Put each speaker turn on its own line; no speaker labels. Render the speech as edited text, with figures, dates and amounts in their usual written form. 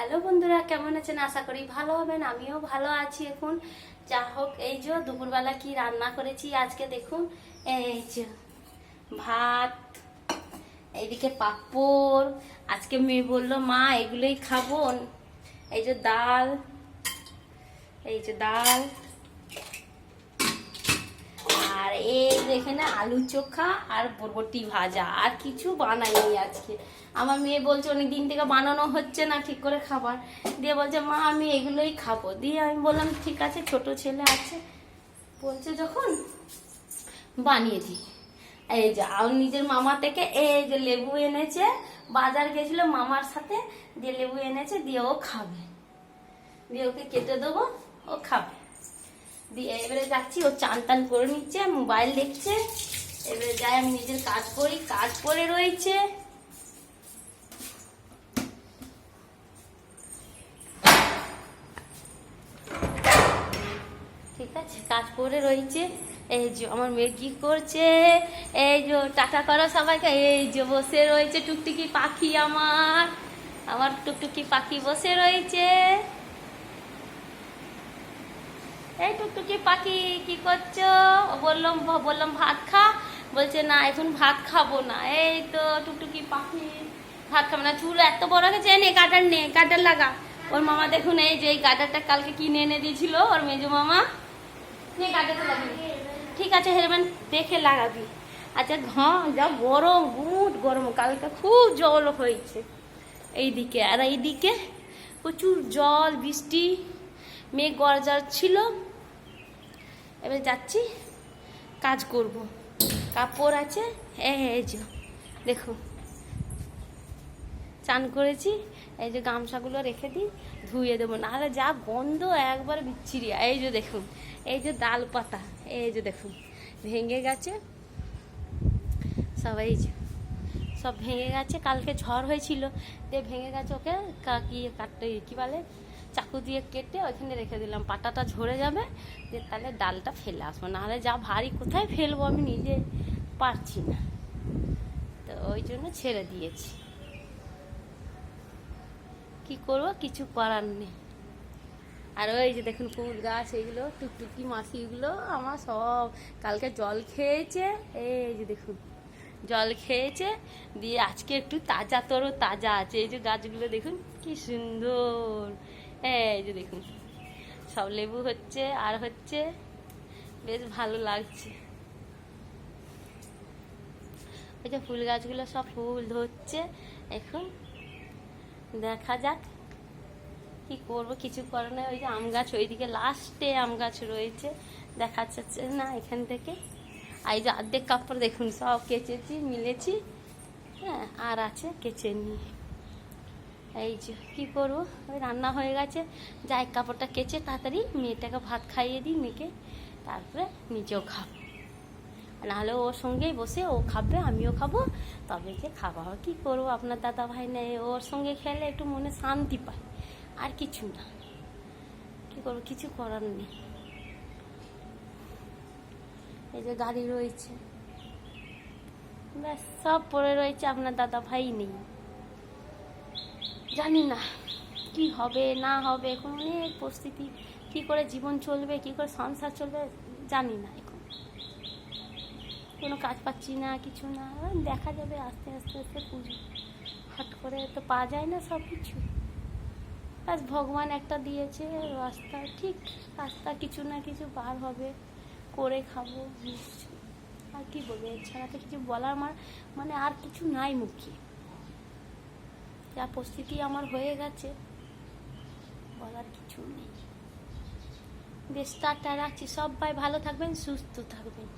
Hello বন্ধুরা, কেমন আছেন? আশা করি ভালো হবেন। আমিও ভালো আছি এখন। যা হোক, এই যে দুপুরবেলা কি রান্না করেছি আজকে দেখুন। এই যে ভাত, এইদিকে পাঁপড়। আজকে মেয়ে বললো মা এগুলোই খাবো। এই যে ডাল, এই যে ডাল, আর এই এখানে আলু চোখা আর বরবটি ভাজা। আর কিছু বানাইনি আজকে। আমার মেয়ে বলছে অনেকদিন থেকে বানানো হচ্ছে না ঠিক করে খাবার, দিয়ে বলছে মা আমি এগুলোই খাবো। দিয়ে আমি বললাম ঠিক আছে, ছোট ছেলে আছে বলছে যখন বানিয়ে দিই। এই যে আমার নিজের মামা থেকে এই যে লেবু এনেছে, বাজার গেছিল মামার সাথে, দিয়ে লেবু এনেছে, দিয়ে ও খাবে, দিয়ে ওকে কেটে দেবো, ও খাবে। দিয়ে এবারে যাচ্ছি, ও চান টান করে নিচ্ছে, মোবাইল দেখছে। এবারে যাই, আমি নিজের কাজ করি, কাজ পড়ে রয়েছে। ঠিক আছে, কাজ পড়ে রয়েছে। এই যে আমার মেয়ে কি করছে, এই যে টাটা করো সবাইকে। এই যে বসে রয়েছে টুকটুকি পাখি, আমার আমার টুকটুকি পাখি বসে রয়েছে। এই টুকটুকি পাখি কি করছো? বললাম ভাত খা, বলছে না এখন ভাত খাবো না। এই তো টুকটুকি পাখি ভাত খাবে না। চুল এত বড় গেছে, নে গার্ডার লাগা। ওর মামা দেখুন, এই যে এই গার্ডারটা কালকে কিনে এনে দিয়েছিল ওর মেজো মামা। নে গার্ডারটা লাগাবি, ঠিক আছে হেরমান দেখে লাগাবি। আচ্ছা যা গরম, গুড গরম, কালকে খুব জল হয়েছে এইদিকে। আর এইদিকে প্রচুর জল, বৃষ্টি, মেঘ গরজার ছিল। এবার যাচ্ছি, কাজ করব। কাপড় আছে, এই যে দেখুন চান করেছি, এই যে গামছাগুলো রেখে দিই, ধুয়ে দেবো, নাহলে যা গন্ধ একবারে বিচ্ছিরি। এই যে দেখুন, এই যে ডাল পাতা, এই যে দেখুন ভেঙে গেছে সব, এই যে সব ভেঙে গেছে। কালকে ঝড় হয়েছিল, দিয়ে ভেঙে গেছে। ওকে কাটতে কি বলে, চাকু দিয়ে কেটে ওইখানে রেখে দিলাম, পাতাটা ঝরে যাবে, দিয়ে তাহলে ডালটা ফেলে আসবো। নাহলে যা ভারী, কোথায় ফেলবো আমি নিজে পারছি না, তো ওই জন্য ছেড়ে দিয়েছি। কি করব, কিছু করার নেই। আর ওই যে দেখুন ফুল গাছ, এইগুলো টুকটুকি মাছিগুলো আমার সব কালকে জল খেয়েছে। এই যে দেখুন জল খেয়েছে, দিয়ে আজকে একটু তাজা তাজা আছে। এই যে গাছগুলো দেখুন কি সুন্দর। এই যে দেখুন সব লেবু হচ্ছে আর হচ্ছে, বেশ ভালো লাগছে। ওই যে ফুল গাছগুলো সব ফুল ধরছে এখন, দেখা যাক কি করবো, কিছু করে না। ওই যে আম গাছ, ওইদিকে লাস্টে আম গাছ রয়েছে, দেখা যাচ্ছে না এখান থেকে। আর এই যে অর্ধেক কাপড় দেখুন সব কেচেছি, মিলেছি, হ্যাঁ আর আছে কেচে নিয়ে। এই যে কী করবো, ওই রান্না হয়ে গেছে, যাই কাপড়টা কেচে তাড়াতাড়ি মেয়েটাকে ভাত খাইয়ে দিই মেয়েকে, তারপরে নিজেও খাবো। নাহলে ওর সঙ্গেই বসে ও খাবে, আমিও খাবো, তবে যে খাওয়া হবে। কী করবো, আপনার দাদা ভাই নেই, ওর সঙ্গে খেলে একটু মনে শান্তি পায়, আর কিছু না। কী করবো, কিছু করার নেই। এই যে গাড়ি রয়েছে, ব্যাস সব পড়ে রয়েছে, আপনার দাদা ভাই নেই। জানি না কি হবে না হবে, এখন অনেক পরিস্থিতি, কী করে জীবন চলবে, কী করে সংসার চলবে জানি না। এখন কোনো কাজ পাচ্ছি না, কিছু না, দেখা যাবে আস্তে আস্তে আস্তে। পুজো হট করে তো পাওয়া যায় না সব কিছু। ব্যাস ভগবান একটা দিয়েছে রাস্তা, ঠিক রাস্তা কিছু না কিছু বার হবে, করে খাবো নিশ্চয়ই। আর কি বলবো, এছাড়া তো কিছু বলার মানে আর কিছু নাই মুখে। যা পরিস্থিতি আমার হয়ে গেছে, বলার কিছু নেই। বেশ টাটা রাখছি, সবাই ভালো থাকবেন, সুস্থ থাকবেন।